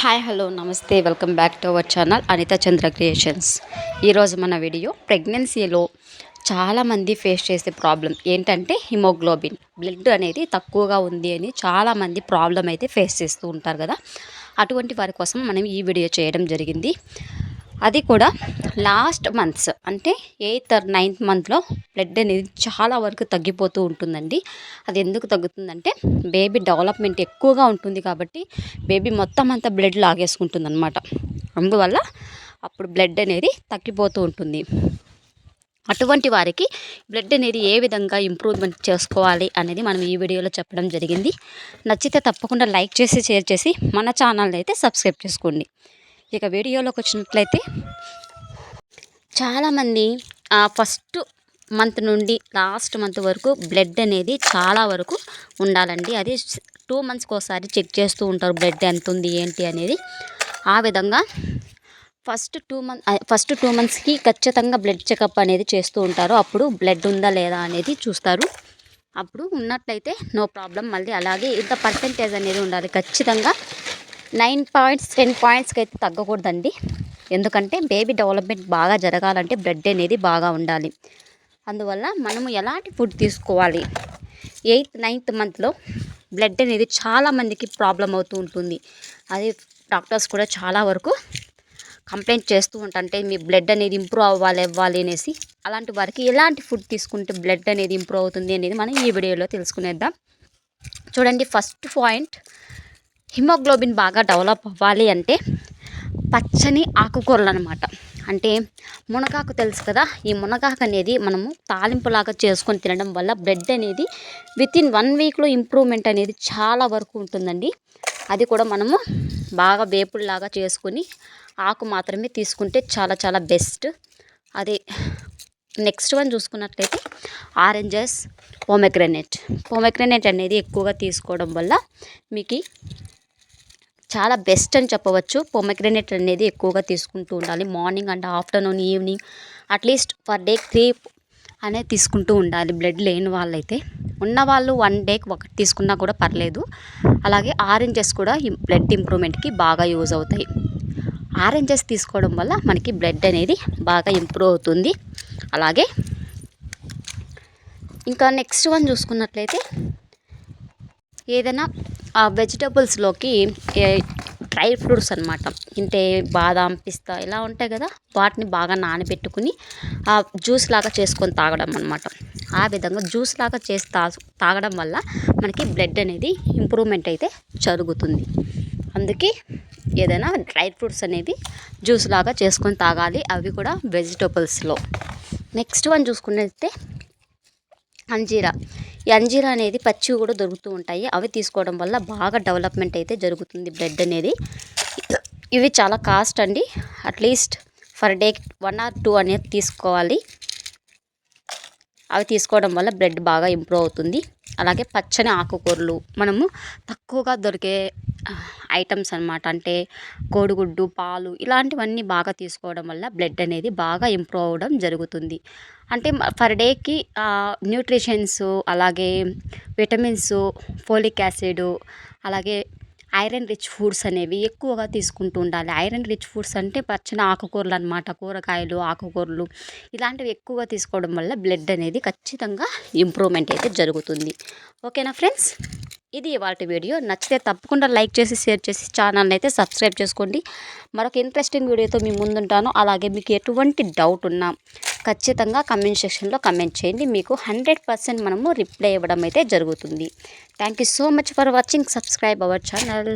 Hi hello నమస్తే welcome back to our channel Anitha Chandra creations. ఈరోజు మన వీడియో ప్రెగ్నెన్సీలో చాలామంది ఫేస్ చేసే ప్రాబ్లం ఏంటంటే హిమోగ్లోబిన్ బ్లడ్ అనేది తక్కువగా ఉంది అని చాలామంది ప్రాబ్లం అయితే ఫేస్ చేస్తూ ఉంటారు కదా. అటువంటి వారి కోసం మనం ఈ వీడియో చేయడం జరిగింది. అది కూడా లాస్ట్ మంత్స్ అంటే 8th or 9th మంత్లో బ్లడ్ అనేది చాలా వరకు తగ్గిపోతూ ఉంటుందండి. అది ఎందుకు తగ్గుతుందంటే బేబీ డెవలప్మెంట్ ఎక్కువగా ఉంటుంది కాబట్టి బేబీ మొత్తం అంతా బ్లడ్ లాగేసుకుంటుంది అనమాట. అందువల్ల అప్పుడు బ్లడ్ అనేది తగ్గిపోతూ ఉంటుంది. అటువంటి వారికి బ్లడ్ అనేది ఏ విధంగా ఇంప్రూవ్మెంట్ చేసుకోవాలి అనేది మనం ఈ వీడియోలో చెప్పడం జరిగింది. నచ్చితే తప్పకుండా లైక్ చేసి షేర్ చేసి మన ఛానల్ని అయితే సబ్స్క్రైబ్ చేసుకోండి. ఇక వీడియోలోకి వచ్చినట్లయితే చాలామంది ఫస్ట్ మంత్ నుండి లాస్ట్ మంత్ వరకు బ్లడ్ అనేది చాలా వరకు ఉండాలండి. అది 2 monthsకి ఒకసారి చెక్ చేస్తూ ఉంటారు బ్లడ్ ఎంత ఉంది ఏంటి అనేది. ఆ విధంగా ఫస్ట్ 2 monthsకి ఖచ్చితంగా బ్లడ్ చెకప్ అనేది చేస్తూ ఉంటారు. అప్పుడు బ్లడ్ ఉందా లేదా అనేది చూస్తారు. అప్పుడు ఉన్నట్లయితే నో ప్రాబ్లం. మళ్ళీ అలాగే ఇంత పర్సెంటేజ్ అనేది ఉండాలి. ఖచ్చితంగా 9 points 10 pointsకి అయితే తగ్గకూడదండి. ఎందుకంటే బేబీ డెవలప్మెంట్ బాగా జరగాలంటే బ్లడ్ అనేది బాగా ఉండాలి. అందువల్ల మనము ఎలాంటి ఫుడ్ తీసుకోవాలి 8th 9th మంత్లో బ్లడ్ అనేది చాలామందికి ప్రాబ్లం అవుతూ ఉంటుంది. అది డాక్టర్స్ కూడా చాలా వరకు కంప్లైంట్ చేస్తూ ఉంటారంటే మీ బ్లడ్ అనేది ఇంప్రూవ్ అవ్వాలి అనేసి. అలాంటి వారికి ఎలాంటి ఫుడ్ తీసుకుంటే బ్లడ్ అనేది ఇంప్రూవ్ అవుతుంది అనేది మనం ఈ వీడియోలో తెలుసుకునేద్దాం. చూడండి, ఫస్ట్ పాయింట్, హిమోగ్లోబిన్ బాగా డెవలప్ అవ్వాలి అంటే పచ్చని ఆకుకూరలు అనమాట. అంటే మునగాకు తెలుసు కదా, ఈ మునగాకు అనేది మనము తాలింపులాగా చేసుకొని తినడం వల్ల బ్లడ్ అనేది వితిన్ 1 weekలో ఇంప్రూవ్మెంట్ అనేది చాలా వరకు ఉంటుందండి. అది కూడా మనము బాగా వేపుడులాగా చేసుకొని ఆకు మాత్రమే తీసుకుంటే చాలా చాలా బెస్ట్. అది నెక్స్ట్ వన్ చూసుకున్నట్లయితే ఆరెంజెస్, పోమెగ్రనేట్ అనేది ఎక్కువగా తీసుకోవడం వల్ల మీకు చాలా బెస్ట్ అని చెప్పవచ్చు. పోమెగ్రనేట్ అనేది ఎక్కువగా తీసుకుంటూ ఉండాలి. Morning and afternoon, evening at least per day 3 అనేది తీసుకుంటూ ఉండాలి. బ్లడ్ లేని వాళ్ళైతే. ఉన్నవాళ్ళు 1 dayకి 1 తీసుకున్నా కూడా పర్లేదు. అలాగే ఆరెంజెస్ కూడా బ్లడ్ ఇంప్రూవ్మెంట్కి బాగా యూజ్ అవుతాయి. ఆరెంజెస్ తీసుకోవడం వల్ల మనకి బ్లడ్ అనేది బాగా ఇంప్రూవ్ అవుతుంది. అలాగే ఇంకా నెక్స్ట్ వన్ చూసుకున్నట్లయితే ఏదైనా వెజిటబుల్స్లోకి డ్రై ఫ్రూట్స్ అనమాట, అంటే బాదాం, పిస్తా ఇలా ఉంటాయి కదా, వాటిని బాగా నానబెట్టుకుని జ్యూస్ లాగా చేసుకొని తాగడం అనమాట. ఆ విధంగా జ్యూస్ లాగా చేసి తాగడం వల్ల మనకి బ్లడ్ అనేది ఇంప్రూవ్మెంట్ అయితే జరుగుతుంది. అందుకే ఏదైనా డ్రై ఫ్రూట్స్ అనేవి జ్యూస్ లాగా చేసుకొని తాగాలి, అవి కూడా వెజిటబుల్స్లో. నెక్స్ట్ వన్ చూసుకున్నట్లయితే అంజీరా. ఈ అంజీరా అనేది పచ్చివి కూడా దొరుకుతూ ఉంటాయి. అవి తీసుకోవడం వల్ల బాగా డెవలప్మెంట్ అయితే జరుగుతుంది బ్లడ్ అనేది. ఇవి చాలా కాస్ట్ అండి. అట్లీస్ట్ ఫర్ డే 1 or 2 అనేది తీసుకోవాలి. అవి తీసుకోవడం వల్ల బ్లడ్ బాగా ఇంప్రూవ్ అవుతుంది. అలాగే పచ్చని ఆకుకూరలు మనము తక్కువగా దొరికే ఐటమ్స్ అనమాట. అంటే కోడిగుడ్డు, పాలు ఇలాంటివన్నీ బాగా తీసుకోవడం వల్ల బ్లడ్ అనేది బాగా ఇంప్రూవ్ అవ్వడం జరుగుతుంది. అంటే ఫర్ డేకి న్యూట్రిషన్స్, అలాగే విటమిన్స్, ఫోలిక్ యాసిడ్, అలాగే ఐరన్ రిచ్ ఫుడ్స్ అనేవి ఎక్కువగా తీసుకుంటూ ఉండాలి. ఐరన్ రిచ్ ఫుడ్స్ అంటే పచ్చని ఆకుకూరలు అనమాట. కూరగాయలు, ఆకుకూరలు ఇలాంటివి ఎక్కువగా తీసుకోవడం వల్ల బ్లడ్ అనేది ఖచ్చితంగా ఇంప్రూవ్మెంట్ అయితే జరుగుతుంది. ఓకేనా ఫ్రెండ్స్, ఇది ఇవాల్టి వీడియో. నచ్చితే తప్పకుండా లైక్ చేసి షేర్ చేసి ఛానల్ని అయితే సబ్స్క్రైబ్ చేసుకోండి. మరొక ఇంట్రెస్టింగ్ వీడియోతో మీ ముందుంటాను. అలాగే మీకు ఎటువంటి డౌట్ ఉన్నా ఖచ్చితంగా కమెంట్ సెక్షన్లో కమెంట్ చేయండి. మీకు 100% మనము రిప్లై ఇవ్వడం అయితే జరుగుతుంది. Thank you so much for watching. Subscribe our channel.